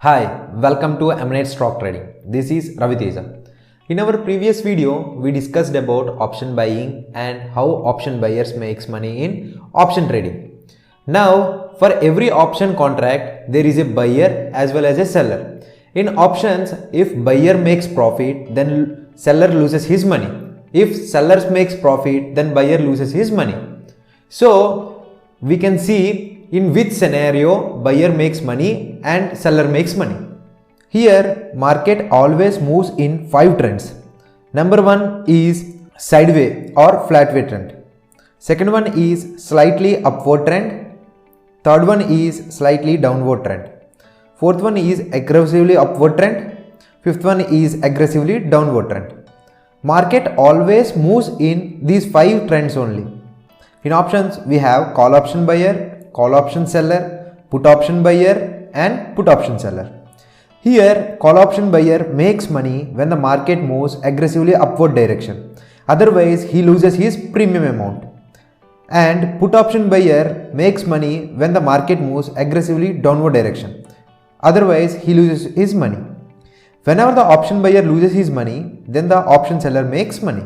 Hi, welcome to Eminate Stock Trading. This is Ravi Teja. In our previous video, we discussed about option buying and how option buyers makes money in option trading. Now, for every option contract, there is a buyer as well as a seller. In options, if buyer makes profit, then seller loses his money. If seller makes profit, then buyer loses his money. So, we can see in which scenario buyer makes money and seller makes money. Here market always moves in 5 trends. Number 1 is sideways or flatway trend. Second one is slightly upward trend. Third one is slightly downward trend. Fourth one is aggressively upward trend. Fifth one is aggressively downward trend. Market always moves in these 5 trends only. In options we have call option buyer, call option seller, put option buyer and put option seller. Here call option buyer makes money when the market moves aggressively upward direction. Otherwise he loses his premium amount. And put option buyer makes money when the market moves aggressively downward direction. Otherwise he loses his money. Whenever the option buyer loses his money, then the option seller makes money.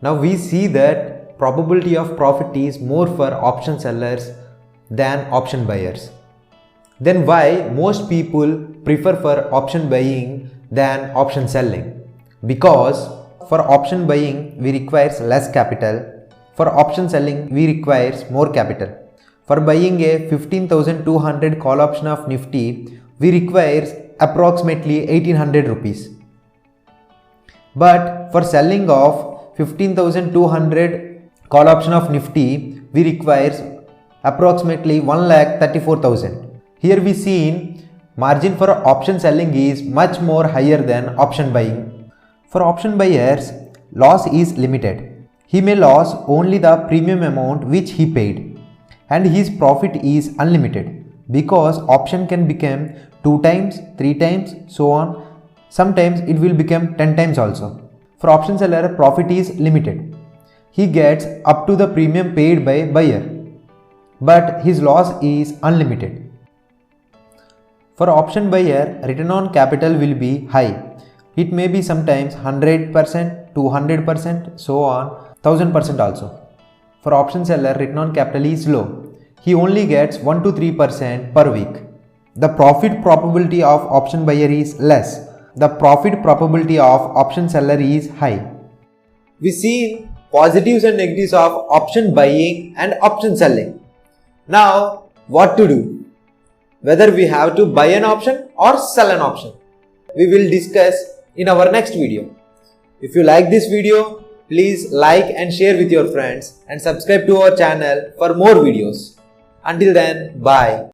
Now we see that probability of profit is more for option sellers than option buyers. Then why most people prefer for option buying than option selling? Because for option buying we requires less capital. For option selling we requires more capital. For buying a 15,200 call option of Nifty we requires approximately 1800 rupees. But for selling of 15,200 call option of Nifty we requires approximately 1,34,000. Here we seen margin for option selling is much more higher than option buying. For option buyers loss is limited. He may lose only the premium amount which he paid and his profit is unlimited because option can become 2 times, 3 times, so on. Sometimes it will become 10 times also. For option seller profit is limited. He gets up to the premium paid by buyer, but his loss is unlimited. For option buyer, return on capital will be high. It may be sometimes 100%, 200%, so on, 1000% also. For option seller, return on capital is low. He only gets 1 to 3% per week. The profit probability of option buyer is less. The profit probability of option seller is high. We see positives and negatives of option buying and option selling. Now, what to do? Whether we have to buy an option or sell an option, we will discuss in our next video. If you like this video, please like and share with your friends and subscribe to our channel for more videos. Until then, bye.